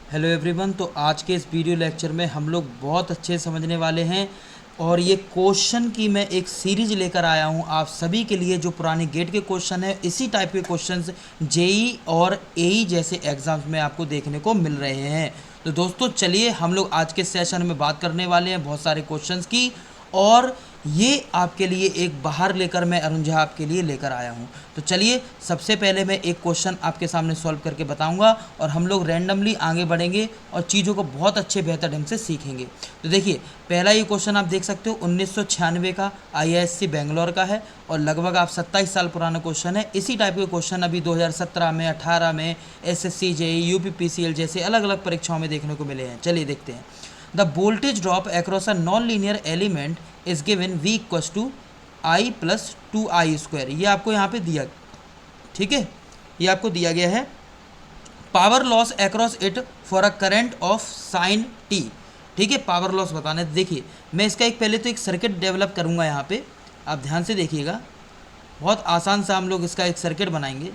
Hello everyone. तो आज के इस वीडियो लेक्चर में हम लोग बहुत अच्छे समझने वाले हैं और ये क्वेश्चन की मैं एक सीरीज लेकर आया हूँ आप सभी के लिए। जो पुराने गेट के क्वेश्चन है, इसी टाइप के क्वेश्चंस जेई और एई जैसे एग्जाम्स में आपको देखने को मिल रहे हैं। तो दोस्तों चलिए हम लोग आज के सेशन में बात करने वाले हैं बहुत सारे क्वेश्चंस की, और ये आपके लिए एक बाहर लेकर मैं अरुण झा आपके लिए लेकर आया हूँ। तो चलिए सबसे पहले मैं एक क्वेश्चन आपके सामने सॉल्व करके बताऊंगा और हम लोग रैंडमली आगे बढ़ेंगे और चीज़ों को बहुत अच्छे बेहतर ढंग से सीखेंगे। तो देखिए पहला ये क्वेश्चन आप देख सकते हो 1996 का आईआईएससी बेंगलोर का है और लगभग आप 27 साल पुराना क्वेश्चन है। इसी टाइप के क्वेश्चन अभी 2017 में 18 में एसएससी जेईई यूपीपीसीएल जैसे अलग अलग परीक्षाओं में देखने को मिले हैं। चलिए देखते हैं। The voltage drop across a non-linear element is given V equals to I plus 2I square। ये आपको यहाँ पे दिया, ठीक है, ये आपको दिया गया है। Power loss across it for a current of sine T, ठीक है, पावर लॉस बताना है। देखिए मैं इसका एक पहले तो एक सर्किट डेवलप करूँगा यहाँ पे, आप ध्यान से देखिएगा। बहुत आसान सा हम लोग इसका एक सर्किट बनाएंगे।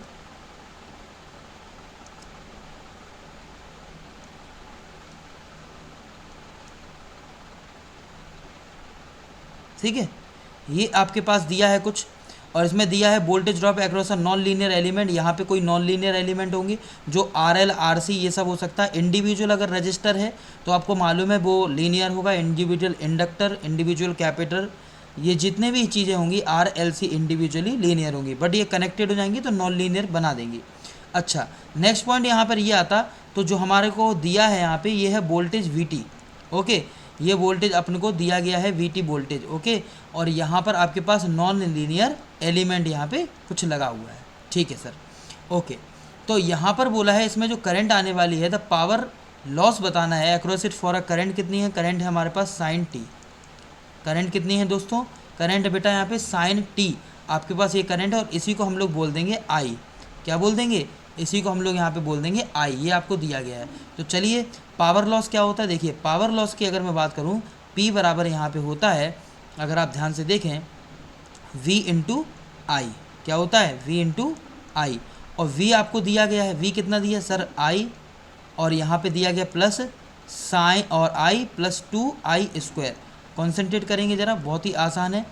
ठीक है, ये आपके पास दिया है कुछ और इसमें दिया है voltage drop across a non linear element. यहाँ पे कोई नॉन लीनियर एलिमेंट होंगे जो आर एल आर सी ये सब हो सकता है। इंडिविजुअल अगर रजिस्टर है तो आपको मालूम है वो लीनियर होगा। इंडिविजुअल इंडक्टर, इंडिविजुअल कैपेटर, ये जितने भी चीज़ें होंगी R L C individually linear होंगी, बट ये कनेक्टेड हो जाएंगी तो नॉन लीनियर बना देंगी। अच्छा, नेक्स्ट पॉइंट यहाँ पर ये आता, तो जो हमारे को दिया है यहाँ पे ये है वोल्टेज वी टी। ओके, ये वोल्टेज अपने को दिया गया है वी टी वोल्टेज। ओके, और यहाँ पर आपके पास नॉन लीनियर एलिमेंट यहाँ पे कुछ लगा हुआ है। ठीक है सर, ओके। तो यहाँ पर बोला है इसमें जो करंट आने वाली है द पावर लॉस बताना है across it for a current कितनी है। करंट है हमारे पास साइन टी। करंट कितनी है दोस्तों? करंट बेटा यहाँ पे साइन टी आपके पास ये करंट है और इसी को हम लोग बोल देंगे आई। क्या बोल देंगे? इसी को हम लोग यहाँ पे बोल देंगे आई। ये आपको दिया गया है। तो चलिए पावर लॉस क्या होता है, देखिए पावर लॉस की अगर मैं बात करूँ P बराबर यहाँ पे होता है, अगर आप ध्यान से देखें, V इंटू आई। क्या होता है? V इंटू आई। और V आपको दिया गया है, V कितना दिया सर? I, और यहाँ पे दिया गया प्लस साइन और I plus 2I square. Concentrate करेंगे ज़रा, बहुत ही आसान है।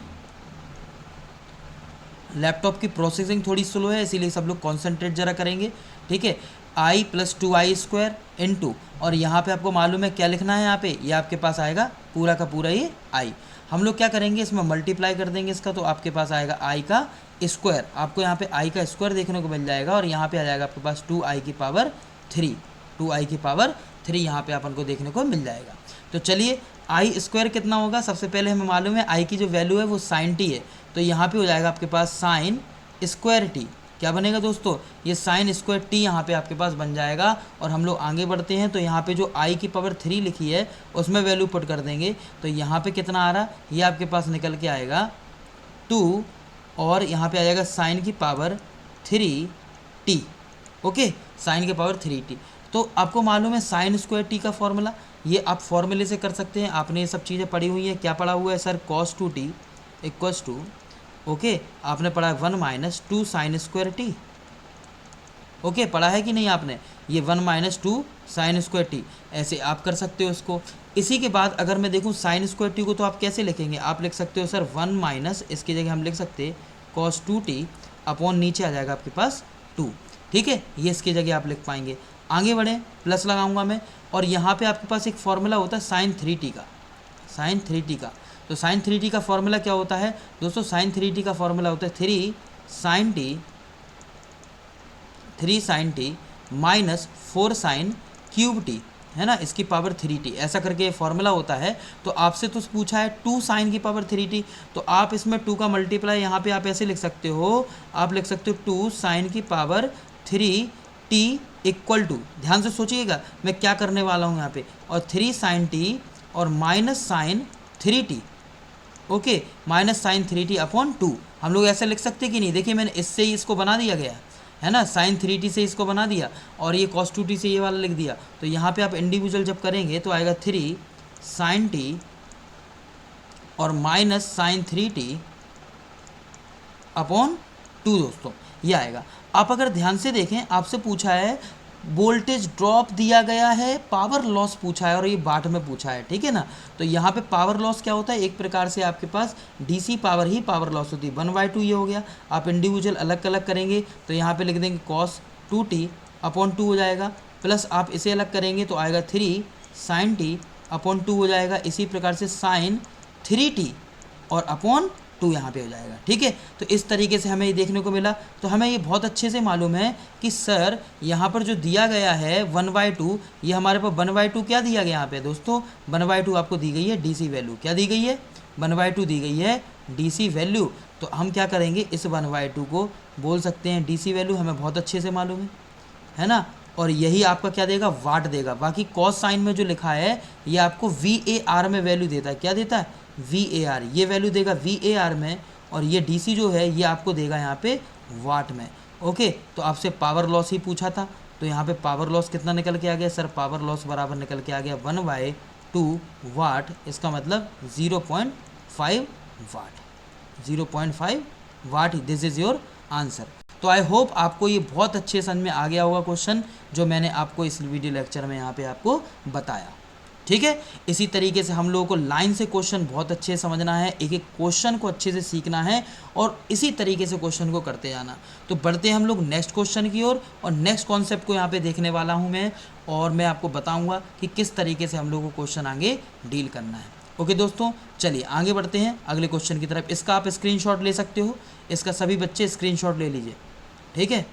लैपटॉप की प्रोसेसिंग थोड़ी स्लो है इसीलिए सब लोग कॉन्सेंट्रेट ज़रा करेंगे। ठीक है, I plus 2I square into, और यहाँ पे आपको मालूम है क्या लिखना है यहाँ पे, ये आपके पास आएगा पूरा का पूरा ये I। हम लोग क्या करेंगे इसमें मल्टीप्लाई कर देंगे इसका, तो आपके पास आएगा I का स्क्वायर। आपको यहाँ पे I का स्क्वायर देखने को मिल जाएगा और यहाँ पे आ जाएगा आपके पास 2I की पावर 3। 2I की पावर 3 यहाँ पे अपन को देखने को मिल जाएगा। तो चलिए आई स्क्वायर कितना होगा, सबसे पहले हमें मालूम है आई की जो वैल्यू है वो साइन टी है, तो यहाँ पे हो जाएगा आपके पास साइन स्क्वायर टी। क्या बनेगा दोस्तों? ये साइन स्क्वायर टी यहाँ पे आपके पास बन जाएगा। और हम लोग आगे बढ़ते हैं तो यहाँ पे जो आई की पावर 3 लिखी है उसमें वैल्यू पुट कर देंगे, तो यहाँ पे कितना आ रहा, ये आपके पास निकल के आएगा 2, और यहाँ पे आ जाएगा साइन की पावर 3t। ओके, साइन की पावर 3t। तो आपको मालूम है साइन स्क्वायर टी का फॉर्मूला, ये आप फॉर्मूले से कर सकते हैं। आपने ये सब चीज़ें पढ़ी हुई हैं। क्या पढ़ा हुआ है sir? Cos 2t equals to, okay, आपने पढ़ा 1 minus 2 sine square t. Okay, पढ़ा है कि नहीं आपने? ये 1 माइनस 2 साइन स्क्वायर टी, ऐसे आप कर सकते हो इसको। इसी के बाद अगर मैं देखूँ साइन स्क्वायर टी को तो आप कैसे लिखेंगे? आप लिख सकते हो सर 1 माइनस, इसकी जगह हम लिख सकते हैं कॉस 2t अपॉन नीचे आ जाएगा आपके पास 2। ठीक है, ये इसकी जगह आप लिख पाएंगे। आगे बढ़ें, प्लस लगाऊंगा मैं, और यहाँ पे आपके पास एक फॉर्मूला होता है साइन 3t का। साइन 3t का, तो साइन 3t का फॉर्मूला क्या होता है दोस्तों? साइन 3t का फॉर्मूला होता है 3 sine t minus 4 sine cube t, है ना, इसकी पावर 3t, ऐसा करके फॉर्मूला होता है। तो आपसे तो पूछा है 2 साइन की पावर 3t, तो आप इसमें 2 का मल्टीप्लाई यहाँ पे आप ऐसे लिख सकते हो, आप लिख सकते हो 2 साइन की पावर 3t इक्वल टू, ध्यान से सोचिएगा मैं क्या करने वाला हूँ यहाँ पे, और 3 साइन टी और minus sine 3t। Okay, minus sine 3t upon 2। हम लोग ऐसा लिख सकते कि नहीं? देखिए मैंने इससे ही इसको बना दिया गया है ना, साइन 3t से इसको बना दिया और ये कॉस 2t से ये वाला लिख दिया। तो यहाँ पे आप इंडिविजुअल जब करेंगे तो आएगा 3 साइन t और माइनस साइन 3t अपॉन 2 दोस्तों, ये आएगा। आप अगर ध्यान से देखें, आपसे पूछा है वोल्टेज ड्रॉप दिया गया है, पावर लॉस पूछा है और ये वाट में पूछा है, ठीक है ना। तो यहाँ पे पावर लॉस क्या होता है, एक प्रकार से आपके पास डीसी पावर ही पावर लॉस होती है। 1/2 ये हो गया। आप इंडिविजुअल अलग अलग करेंगे तो यहाँ पे लिख देंगे cos 2t/2 हो जाएगा, प्लस आप इसे अलग करेंगे तो आएगा 3 sin t/2 हो जाएगा। इसी प्रकार से sin 3t और अपॉन 2 यहाँ पे हो जाएगा, ठीक है। तो इस तरीके से हमें ये देखने को मिला। तो हमें ये बहुत अच्छे से मालूम है कि सर यहाँ पर जो दिया गया है 1/2, ये हमारे पास 1/2 क्या दिया गया यहाँ पे दोस्तों, 1/2 आपको दी गई है डीसी वैल्यू। क्या दी गई है, 1/2 दी गई है डीसी वैल्यू। तो हम क्या करेंगे, इस 1/2 को बोल सकते हैं डीसी वैल्यू, हमें बहुत अच्छे से मालूम है ना। और यही आपका क्या देगा, वाट देगा। बाकी कॉस साइन में जो लिखा है ये आपको VAR में वैल्यू देता है। क्या देता है, VAR, ये वैल्यू देगा VAR में, और ये DC जो है ये आपको देगा यहाँ पे वाट में। ओके, तो आपसे पावर लॉस ही पूछा था, तो यहाँ पे पावर लॉस कितना निकल के आ गया सर, पावर लॉस बराबर निकल के आ गया 1/2 वाट। इसका मतलब 0.5 watt, 0.5 watt. This is your answer. तो आई होप आपको ये बहुत अच्छे समझ में आ गया होगा क्वेश्चन जो मैंने आपको इस वीडियो लेक्चर में यहाँ पे आपको बताया, ठीक है। इसी तरीके से हम लोगों को लाइन से क्वेश्चन बहुत अच्छे से समझना है, एक एक क्वेश्चन को अच्छे से सीखना है और इसी तरीके से क्वेश्चन को करते जाना। तो बढ़ते हैं हम लोग नेक्स्ट क्वेश्चन की ओर, और नेक्स्ट कॉन्सेप्ट को यहाँ पे देखने वाला हूँ मैं, और मैं आपको बताऊँगा कि किस तरीके से हम लोग को क्वेश्चन आगे डील करना है। ओके दोस्तों, चलिए आगे बढ़ते हैं अगले क्वेश्चन की तरफ। इसका आप स्क्रीनशॉट ले सकते हो, इसका सभी बच्चे स्क्रीनशॉट ले लीजिए, ठीक है।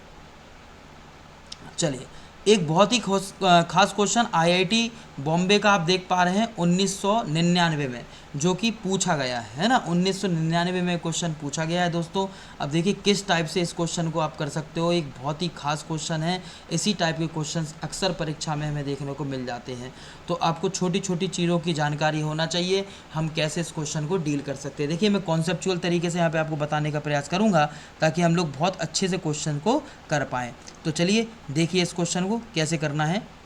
चलिए, एक बहुत ही खास क्वेश्चन IIT बॉम्बे का आप देख पा रहे हैं 1999 में, जो कि पूछा गया है ना। 1999 में क्वेश्चन पूछा गया है दोस्तों। अब देखिए किस टाइप से इस क्वेश्चन को आप कर सकते हो, एक बहुत ही खास क्वेश्चन है। इसी टाइप के क्वेश्चंस अक्सर परीक्षा में हमें देखने को मिल जाते हैं। तो आपको छोटी छोटी चीज़ों की जानकारी होना चाहिए, हम कैसे इस क्वेश्चन को डील कर सकते हैं। देखिए मैं कॉन्सेप्चुअल तरीके से यहाँ पर आपको बताने का प्रयास करूँगा ताकि हम लोग बहुत अच्छे से क्वेश्चन को कर पाएँ। तो चलिए देखिए इस क्वेश्चन को कैसे करना है।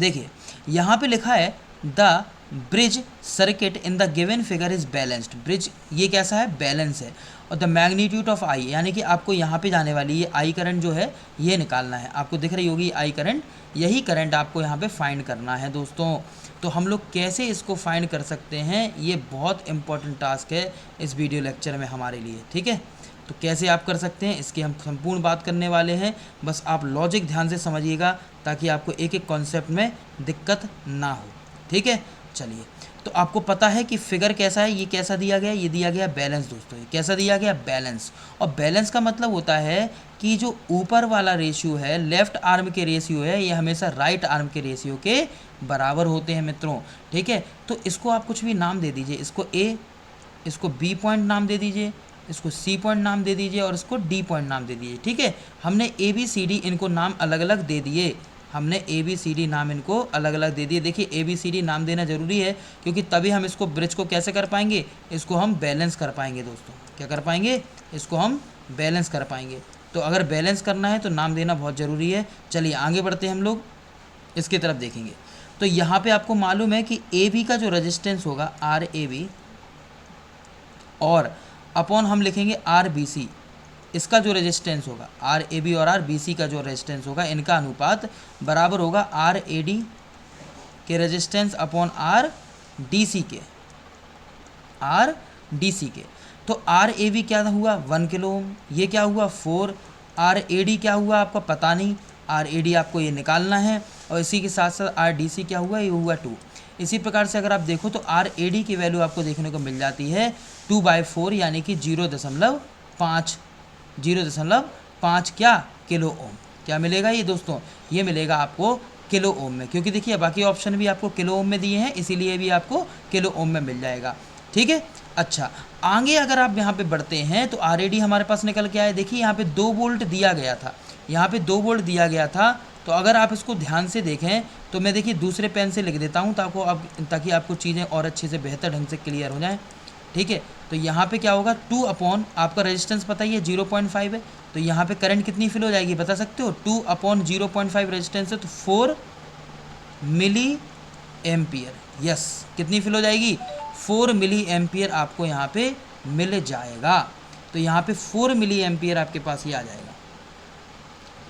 देखिए यहाँ पे लिखा है the bridge circuit in the given figure is balanced. Bridge ये कैसा है, बैलेंस है। और द मैग्नीट्यूड ऑफ आई, यानी कि आपको यहाँ पे जाने वाली ये आई करंट जो है ये निकालना है। आपको दिख रही होगी आई करंट, यही करंट आपको यहाँ पे फाइंड करना है दोस्तों। तो हम लोग कैसे इसको फाइंड कर सकते हैं, ये बहुत इंपॉर्टेंट टास्क है इस वीडियो लेक्चर में हमारे लिए, ठीक है। तो कैसे आप कर सकते हैं इसकी हम संपूर्ण बात करने वाले हैं। बस आप लॉजिक ध्यान से समझिएगा ताकि आपको एक एक कॉन्सेप्ट में दिक्कत ना हो, ठीक है। चलिए, तो आपको पता है कि फिगर कैसा है, ये कैसा दिया गया, ये दिया गया बैलेंस दोस्तों। ये कैसा दिया गया, बैलेंस। और बैलेंस का मतलब होता है कि जो ऊपर वाला रेशियो है, लेफ्ट आर्म के रेशियो है, ये हमेशा राइट आर्म के रेशियो के बराबर होते हैं मित्रों, ठीक है। तो इसको आप कुछ भी नाम दे दीजिए, इसको A, इसको B पॉइंट नाम दे दीजिए, इसको C पॉइंट नाम दे दीजिए और इसको D पॉइंट नाम दे दीजिए, ठीक है। हमने ABCD इनको नाम अलग अलग दे दिए, हमने ABCD नाम इनको अलग अलग दे दिए। देखिए ABCD नाम देना ज़रूरी है क्योंकि तभी हम इसको ब्रिज को कैसे कर पाएंगे, इसको हम बैलेंस कर पाएंगे दोस्तों। क्या कर पाएंगे, इसको हम बैलेंस कर पाएंगे। तो अगर बैलेंस करना है तो नाम देना बहुत ज़रूरी है। चलिए आगे बढ़ते हैं, हम लोग इसकी तरफ देखेंगे। तो यहाँ पे आपको मालूम है कि AB का जो रेजिस्टेंस होगा RAB, और अपॉन हम लिखेंगे RBC, इसका जो रेजिस्टेंस होगा RAB और RBC का जो रेजिस्टेंस होगा, इनका अनुपात बराबर होगा RAD के रेजिस्टेंस अपॉन RDC के। तो RAB क्या हुआ 1 किलो ओम, ये क्या हुआ 4, RAD क्या हुआ आपका पता नहीं, RAD आपको ये निकालना है, और इसी के साथ साथ RDC क्या हुआ, ये हुआ 2। इसी प्रकार से अगर आप देखो तो RAD की वैल्यू आपको देखने को मिल जाती है 2/4, यानी कि 0.5 क्या किलो ओम। क्या मिलेगा ये दोस्तों, ये मिलेगा आपको किलो ओम में, क्योंकि देखिए बाकी ऑप्शन भी आपको किलो ओम में दिए हैं, इसीलिए भी आपको किलो ओम में मिल जाएगा, ठीक है। अच्छा, आगे अगर आप यहाँ पे बढ़ते हैं तो RAD हमारे पास निकल के आए। देखिए यहाँ पे 2 वोल्ट दिया गया था, यहाँ पे 2 वोल्ट दिया गया था। तो अगर आप इसको ध्यान से देखें तो मैं देखिए दूसरे पेन से लिख देता हूँ ताकि आपको चीज़ें और अच्छे से बेहतर ढंग से क्लियर हो जाएं, ठीक है। तो यहाँ पे क्या होगा 2 अपॉन आपका रेजिस्टेंस पता ही है 0.5 है, तो यहाँ पे करंट कितनी फिल हो जाएगी बता सकते हो, 2 अपॉन 0.5 रेजिस्टेंस है तो 4 मिली एम्पियर। यस, कितनी फिल हो जाएगी 4 मिली एम्पियर आपको यहाँ पे मिल जाएगा। तो यहाँ पे 4 मिली एम्पियर आपके पास ये आ जाएगा,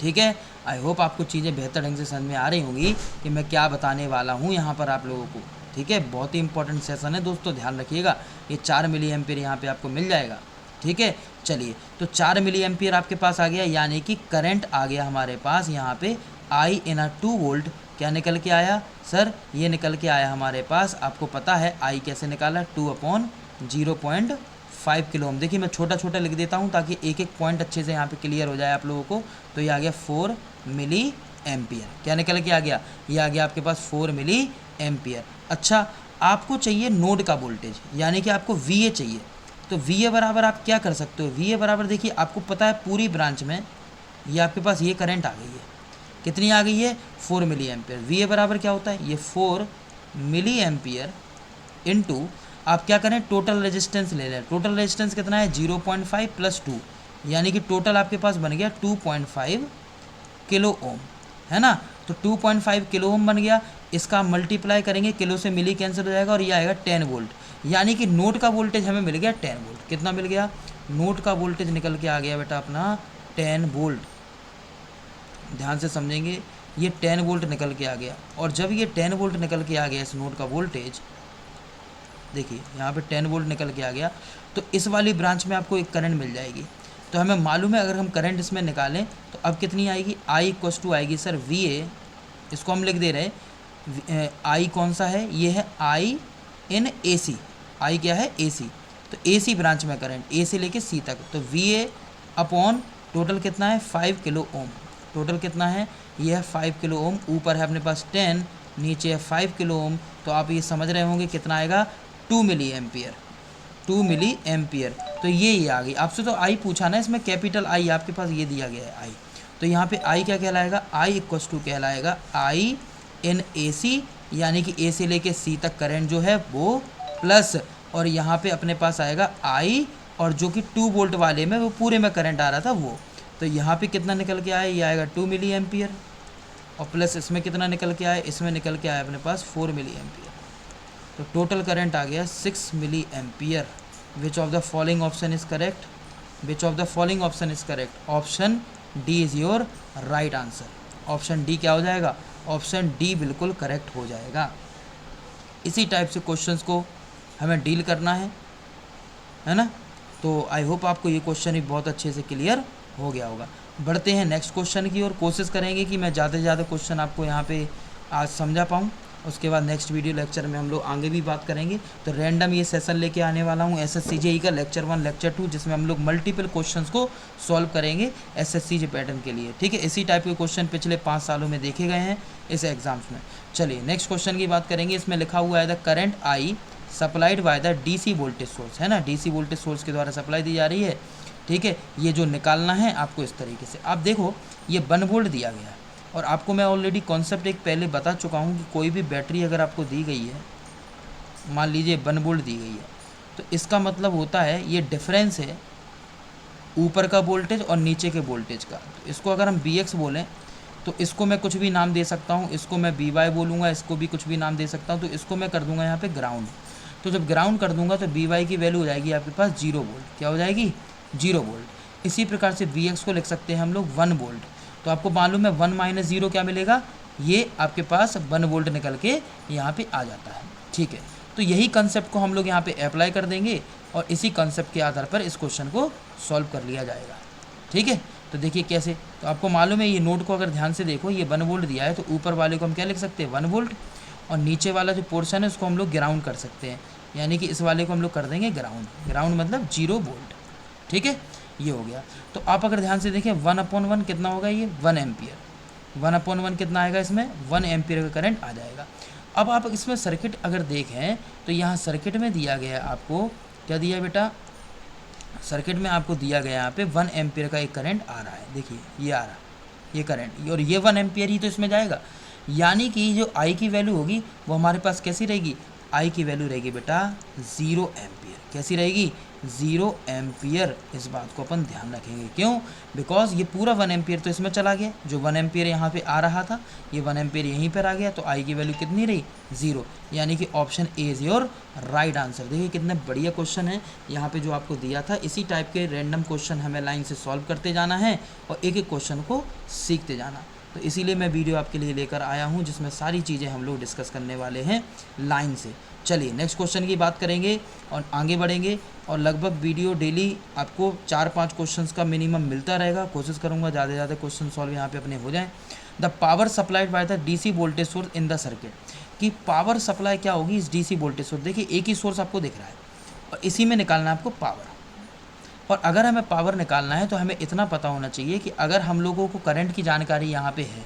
ठीक है। आई होप आपको चीज़ें बेहतर ढंग से समझ में आ रही होंगी कि मैं क्या बताने वाला हूँ यहाँ पर आप लोगों को। ठीक है, बहुत ही इंपॉर्टेंट सेशन है दोस्तों, ध्यान रखिएगा। ये 4 मिली एम्पियर यहाँ पे आपको मिल जाएगा। ठीक है, चलिए तो 4 मिली एम्पियर आपके पास आ गया, यानी कि करंट आ गया हमारे पास यहाँ पे आई इन अ 2 वोल्ट। क्या निकल के आया सर? ये निकल के आया हमारे पास, आपको पता है आई कैसे निकाला, 2/0.5 किलो ओम। देखिए मैं छोटा छोटा लिख देता हूँ ताकि एक एक पॉइंट अच्छे से यहाँ पे क्लियर हो जाए आप लोगों को। तो ये आ गया 4 मिली एम्पियर। क्या निकल के आ गया? ये आ गया आपके पास 4 मिली एम्पियर। अच्छा, आपको चाहिए नोड का वोल्टेज, यानी कि आपको वी ए चाहिए। तो वी ए बराबर आप क्या कर सकते हो? वी ए बराबर देखिए आपको पता है पूरी ब्रांच में ये आपके पास ये करंट आ गई है, कितनी आ गई है? 4 मिली एम्पियर। वी ए बराबर क्या होता है? ये 4 मिली एम्पियर इंटू आप क्या करें, टोटल रेजिस्टेंस ले लें। टोटल रेजिस्टेंस कितना है? 0.5 + 2, यानी कि टोटल आपके पास बन गया 2.5 किलो ओम, है ना। तो 2.5 किलो ओम बन गया। इसका मल्टीप्लाई करेंगे, किलो से मिली कैंसिल हो जाएगा और ये आएगा 10 वोल्ट, यानी कि नोड का वोल्टेज हमें मिल गया 10 वोल्ट। कितना मिल गया? नोड का वोल्टेज निकल के आ गया बेटा अपना 10 वोल्ट। ध्यान से समझेंगे, ये 10 वोल्ट निकल के आ गया। और जब ये 10 वोल्ट निकल के आ गया इस नोड का वोल्टेज, देखिए यहाँ पे 10 वोल्ट निकल के आ गया, तो इस वाली ब्रांच में आपको एक करंट मिल जाएगी। तो हमें मालूम है अगर हम करंट इसमें निकालें तो अब कितनी आएगी? आई इक्वस टू आएगी सर वी ए, इसको हम लिख दे रहे हैं। आई कौन सा है? ये है आई इन ए सी। आई क्या है? ए सी। तो ए सी ब्रांच में करंट, ए से लेके सी तक। तो वी ए अपॉन टोटल कितना है? 5 किलो ओम। टोटल कितना है? ये है 5 किलो ओम। ऊपर है अपने पास 10, नीचे है 5 किलो ओम। तो आप ये समझ रहे होंगे कितना आएगा? 2 मिली एम्पियर। 2 मिली एम्पियर। तो ये आ गई। आपसे तो आई पूछा ना, इसमें कैपिटल आई आपके पास ये दिया गया है आई। तो यहाँ पे आई क्या कहलाएगा? आई इक्वस टू कहलाएगा आई इन ए सी, यानी कि ए से लेके सी तक करंट जो है वो, प्लस और यहाँ पे अपने पास आएगा आई, और जो कि 2 वोल्ट वाले में वो पूरे में करंट आ रहा था वो। तो यहाँ पे कितना निकल के आया? ये आएगा 2 मिली एम्पियर, और प्लस इसमें कितना निकल के आया? इसमें निकल के आया अपने पास 4 मिली एम्पियर। तो टोटल करंट आ गया 6 milli ampere. Which of the following option is correct? Which of the following option is correct? Option D is your right answer. Option D क्या हो जाएगा? ऑप्शन डी बिल्कुल करेक्ट हो जाएगा। इसी टाइप से क्वेश्चंस को हमें डील करना है ना। तो आई होप आपको ये क्वेश्चन भी बहुत अच्छे से क्लियर हो गया होगा। बढ़ते हैं नेक्स्ट क्वेश्चन की ओर। कोशिश करेंगे कि मैं ज़्यादा से ज़्यादा क्वेश्चन आपको यहाँ पे आज समझा पाऊँ। उसके बाद नेक्स्ट वीडियो लेक्चर में हम लोग आगे भी बात करेंगे। तो रैंडम ये सेशन लेके आने वाला हूँ SSCJE का लेक्चर 1 लेक्चर 2, जिसमें हम लोग मल्टीपल क्वेश्चंस को सॉल्व करेंगे SSCJ पैटर्न के लिए। ठीक है, इसी टाइप के क्वेश्चन पिछले 5 सालों में देखे गए हैं इस एग्जाम्स में। चलिए नेक्स्ट क्वेश्चन की बात करेंगे। इसमें लिखा हुआ है the current I supplied by the DC voltage source, है ना। DC वोल्टेज सोर्स के द्वारा सप्लाई दी जा रही है। ठीक है, ये जो निकालना है आपको इस तरीके से। आप देखो ये 1 वोल्ट दिया गया है, और आपको मैं ऑलरेडी कॉन्सेप्ट एक पहले बता चुका हूँ कि कोई भी बैटरी अगर आपको दी गई है, मान लीजिए 1 वोल्ट दी गई है, तो इसका मतलब होता है ये डिफरेंस है ऊपर का वोल्टेज और नीचे के वोल्टेज का। तो इसको अगर हम BX बोलें तो इसको मैं कुछ भी नाम दे सकता हूँ, इसको मैं BY बोलूँगा, इसको भी कुछ भी नाम दे सकता हूँ। तो इसको मैं कर दूँगा यहाँ पे ग्राउंड। तो जब ग्राउंड कर दूँगा तो BY की वैल्यू हो जाएगी आपके पास 0 वोल्ट। क्या हो जाएगी? 0 वोल्ट। इसी प्रकार से BX को लिख सकते हैं हम लोग 1 वोल्ट। तो आपको मालूम है 1 - 0 क्या मिलेगा? ये आपके पास 1 वोल्ट निकल के यहाँ पे आ जाता है। ठीक है, तो यही कंसेप्ट को हम लोग यहाँ पे अप्लाई कर देंगे, और इसी कंसेप्ट के आधार पर इस क्वेश्चन को सॉल्व कर लिया जाएगा। ठीक है, तो देखिए कैसे। तो आपको मालूम है ये नोड को अगर ध्यान से देखो, ये 1 वोल्ट दिया है, तो ऊपर वाले को हम क्या लिख सकते हैं? 1 वोल्ट, और नीचे वाला जो पोर्शन है उसको हम लोग ग्राउंड कर सकते हैं, यानी कि इस वाले को हम लोग कर देंगे ग्राउंड। ग्राउंड मतलब 0 वोल्ट। ठीक है, ये हो गया। तो आप अगर ध्यान से देखें 1/1 कितना होगा? ये 1 एम्पियर। 1/1 कितना आएगा? इसमें 1 एम्पियर का करंट आ जाएगा। अब आप इसमें सर्किट अगर देखें तो यहाँ सर्किट में दिया गया आपको क्या दिया बेटा? सर्किट में आपको दिया गया यहाँ पे 1 एम्पियर का एक करंट आ रहा है। देखिए ये आ रहा, ये करंट, और ये 1 एम्पियर ही तो इसमें जाएगा, यानी कि जो आई की वैल्यू होगी वो हमारे पास कैसी रहेगी? आई की वैल्यू रहेगी बेटा 0 एम्पियर। कैसी रहेगी? 0 एम्पियर। इस बात को अपन ध्यान रखेंगे, क्यों? बिकॉज ये पूरा 1 एम्पियर तो इसमें चला गया, जो 1 एम्पियर यहाँ पे आ रहा था ये 1 एम्पियर यहीं पर आ गया, तो आई की वैल्यू कितनी रही? 0। यानी कि option A is your right answer. देखिए कितने बढ़िया क्वेश्चन है यहाँ पे जो आपको दिया था। इसी टाइप के रैंडम क्वेश्चन हमें लाइन से सॉल्व करते जाना है और एक एक क्वेश्चन को सीखते जाना। तो इसीलिए मैं वीडियो आपके लिए लेकर आया हूँ जिसमें सारी चीज़ें हम लोग डिस्कस करने वाले हैं लाइन से। चलिए नेक्स्ट क्वेश्चन की बात करेंगे और आगे बढ़ेंगे, और लगभग वीडियो डेली आपको 4-5 क्वेश्चंस का मिनिमम मिलता रहेगा। कोशिश करूँगा ज़्यादा से ज़्यादा क्वेश्चन सॉल्व यहाँ पे अपने हो जाएं। The power supplied by the DC voltage source in the circuit, कि पावर सप्लाई क्या होगी इस डीसी वोल्टेज सोर्स। देखिए एक ही सोर्स आपको दिख रहा है और इसी में निकालना है आपको पावर। और अगर हमें पावर निकालना है तो हमें इतना पता होना चाहिए कि अगर हम लोगों को करंट की जानकारी यहाँ पे है,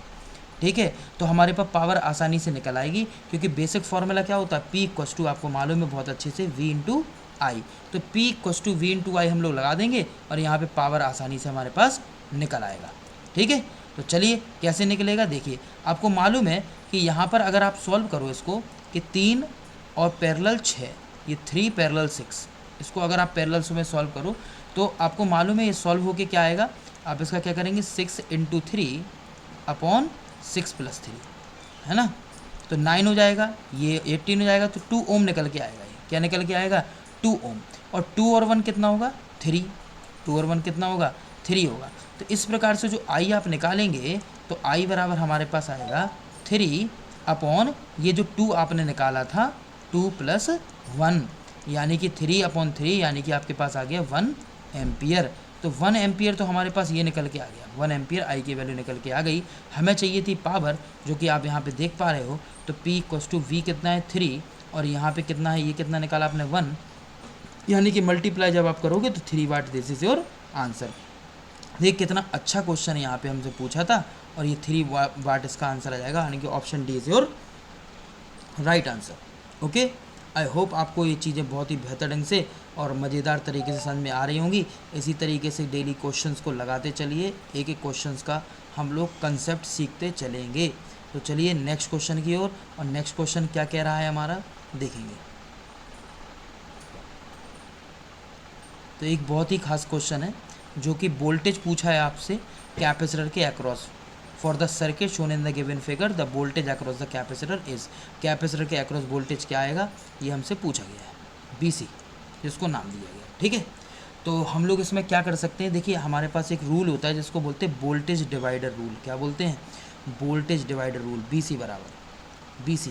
ठीक है, तो हमारे पास पावर आसानी से निकल आएगी, क्योंकि बेसिक फार्मूला क्या होता है? P इक्वस टू, आपको मालूम है बहुत अच्छे से, V इंटू आई। तो P equals to V into I हम लोग लगा देंगे और यहाँ पे पावर आसानी से हमारे पास निकल आएगा। ठीक है, तो चलिए कैसे निकलेगा देखिए। आपको मालूम है कि यहाँ पर अगर आप सॉल्व करो इसको कि 3 और पैरेलल 6, ये 3 पैरेलल 6, इसको अगर आप पैरेलल्स में सॉल्व करो तो आपको मालूम है ये सॉल्व होके क्या आएगा। आप इसका क्या करेंगे? 6 इंटू 3 अपॉन 6 प्लस 3, है ना, तो 9 हो जाएगा, ये 18 हो जाएगा, तो 2 ओम निकल के आएगा। ये क्या निकल के आएगा? 2 ओम। और 2 और 1 कितना होगा? 3। 2 और 1 कितना होगा? 3 होगा। तो इस प्रकार से जो आई आप निकालेंगे तो आई बराबर हमारे पास आएगा 3 अपॉन ये जो 2 आपने निकाला था 2 प्लस 1, यानी कि 3 अपॉन 3, यानी कि आपके पास आ गया 1 एम्पियर। तो 1 एम्पियर तो हमारे पास ये निकल के आ गया, 1 एम्पियर आई की वैल्यू निकल के आ गई। हमें चाहिए थी पावर, जो कि आप यहाँ पे देख पा रहे हो। तो P इक्वस टू V कितना है? 3, और यहाँ पे कितना है? ये कितना निकाला आपने? 1, यानी कि मल्टीप्लाई जब आप करोगे तो 3 वाट, दिस इज योर आंसर। देख कितना अच्छा क्वेश्चन यहाँ पे हमसे पूछा था, और ये 3 वाट इसका आंसर आ जाएगा, यानी कि option D is your right answer. Okay, I hope आपको ये चीज़ें बहुत ही बेहतर ढंग से और मज़ेदार तरीके से समझ में आ रही होंगी। इसी तरीके से डेली क्वेश्चंस को लगाते चलिए, एक एक क्वेश्चंस का हम लोग कंसेप्ट सीखते चलेंगे। तो चलिए नेक्स्ट क्वेश्चन की ओर, और नेक्स्ट क्वेश्चन क्या कह रहा है हमारा देखेंगे। तो एक बहुत ही खास क्वेश्चन है जो कि वोल्टेज पूछा है आपसे कैपेसिटर के across. For the circuit shown in the given figure the voltage across the capacitor is, capacitor के अक्रॉस वोल्टेज क्या आएगा ये हमसे पूछा गया है, BC जिसको नाम दिया गया। ठीक है, तो हम लोग इसमें क्या कर सकते हैं? देखिए हमारे पास एक रूल होता है जिसको बोलते हैं वोल्टेज डिवाइडर रूल। क्या बोलते हैं? Voltage divider rule. BC बराबर BC।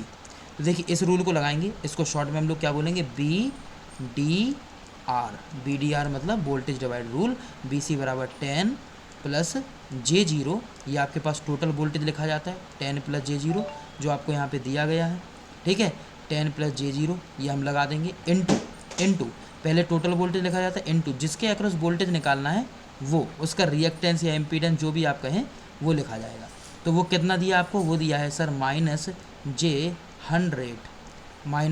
तो देखिए इस रूल को लगाएंगे, इसको शॉर्ट में हम लोग क्या बोलेंगे? BDR मतलब वोल्टेज डिवाइडर रूल। BC बराबर 10 प्लस J0, ये आपके पास टोटल वोल्टेज लिखा जाता है, 10 प्लस J0 जो आपको यहाँ पे दिया गया है। ठीक है, 10 प्लस J0 ये हम लगा देंगे, इनटू पहले टोटल वोल्टेज लिखा जाता है, इनटू जिसके अक्रॉस वोल्टेज निकालना है वो उसका रिएक्टेंस या इम्पीडेंस जो भी आप कहें वो लिखा जाएगा। तो वो कितना दिया आपको? वो दिया है sir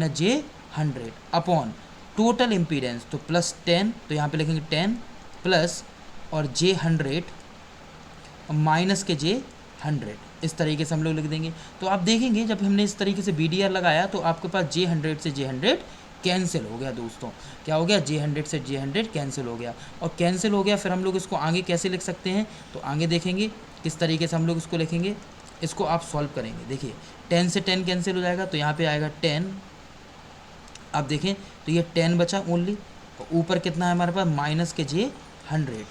-J100 upon total impedance, तो प्लस 10, तो यहाँ पे लिखेंगे 10 प्लस और J100 माइनस के J100, इस तरीके से हम लोग लिख देंगे। तो आप देखेंगे जब हमने इस तरीके से BDR लगाया तो आपके पास J100 से J100 कैंसिल हो गया दोस्तों। क्या हो गया? J100 से J100 कैंसिल हो गया, और कैंसिल हो गया फिर हम लोग इसको आगे कैसे लिख सकते हैं? तो आगे देखेंगे किस तरीके से हम लोग इसको लिखेंगे। इसको आप सॉल्व करेंगे, देखिए 10 से 10 कैंसिल हो जाएगा, तो यहाँ पे आएगा 10। आप देखें तो ये 10 बचा ओनली, और ऊपर कितना है हमारे पास? माइनस के J100।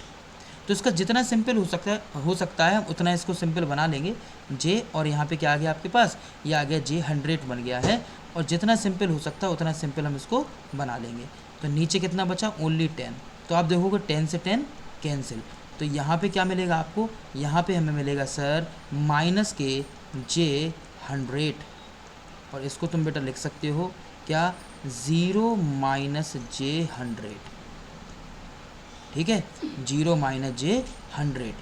तो इसका जितना सिंपल हो सकता है उतना इसको सिंपल बना लेंगे। J और यहाँ पे क्या आ गया आपके पास? ये आ गया J100 बन गया है, और जितना सिंपल हो सकता है उतना सिंपल हम इसको बना लेंगे। तो नीचे कितना बचा? ओनली 10। तो आप देखोगे 10 से 10 कैंसिल, तो यहाँ पे क्या मिलेगा आपको? यहाँ पे हमें मिलेगा सर माइनस के J100, और इसको तुम बेटा लिख सकते हो क्या? 0 माइनस J100। ठीक है, 0 माइनस J100,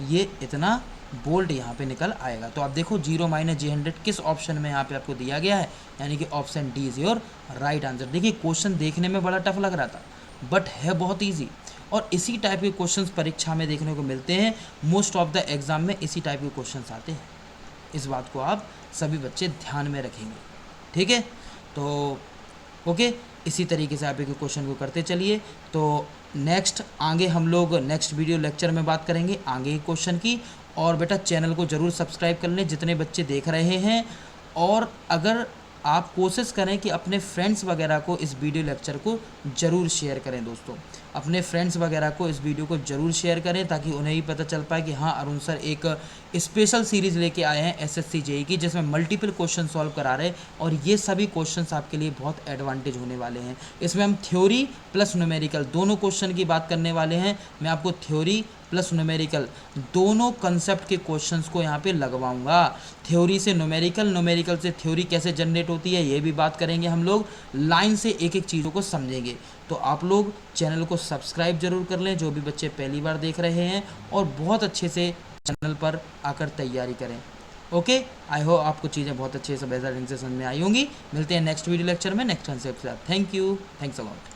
ये इतना वोल्ट यहाँ पे निकल आएगा। तो आप देखो 0 माइनस J100 किस ऑप्शन में यहाँ पे आपको दिया गया है, यानी कि option D is your right answer. देखिए क्वेश्चन देखने में बड़ा टफ लग रहा था बट है बहुत ईजी, और इसी टाइप के क्वेश्चंस परीक्षा में देखने को मिलते हैं। मोस्ट ऑफ द एग्जाम में इसी टाइप के क्वेश्चंस आते हैं, इस बात को आप सभी बच्चे ध्यान में रखेंगे। ठीक है, तो ओके, इसी तरीके से आप एक क्वेश्चन को करते चलिए। तो नेक्स्ट आगे हम लोग नेक्स्ट वीडियो लेक्चर में बात करेंगे आगे क्वेश्चन की। और बेटा चैनल को ज़रूर सब्सक्राइब कर लें जितने बच्चे देख रहे हैं, और अगर आप कोशिश करें कि अपने फ्रेंड्स वगैरह को इस वीडियो लेक्चर को ज़रूर शेयर करें दोस्तों, अपने फ्रेंड्स वगैरह को इस वीडियो को ज़रूर शेयर करें ताकि उन्हें भी पता चल पाए कि हाँ अरुण सर एक स्पेशल सीरीज़ लेके आए हैं एसएससी जेईई की, जिसमें मल्टीपल क्वेश्चन सॉल्व करा रहे हैं, और ये सभी क्वेश्चंस आपके लिए बहुत एडवांटेज होने वाले हैं। इसमें हम थ्योरी प्लस न्यूमेरिकल दोनों क्वेश्चन की बात करने वाले हैं। मैं आपको थ्योरी प्लस न्यूमेरिकल दोनों कंसेप्ट के क्वेश्चंस को यहाँ पे लगवाऊंगा। थ्योरी से न्यूमेरिकल, न्यूमेरिकल से थ्योरी कैसे जनरेट होती है ये भी बात करेंगे हम लोग, लाइन से एक एक चीज़ों को समझेंगे। तो आप लोग चैनल को सब्सक्राइब जरूर कर लें जो भी बच्चे पहली बार देख रहे हैं, और बहुत अच्छे से चैनल पर आकर तैयारी करें। ओके, आई होप आपको चीज़ें बहुत अच्छे से बेहतर ढंग से समझ में आई होंगी। मिलते हैं नेक्स्ट वीडियो लेक्चर में नेक्स्ट कंसेप्ट के साथ। Thank you, thanks a lot.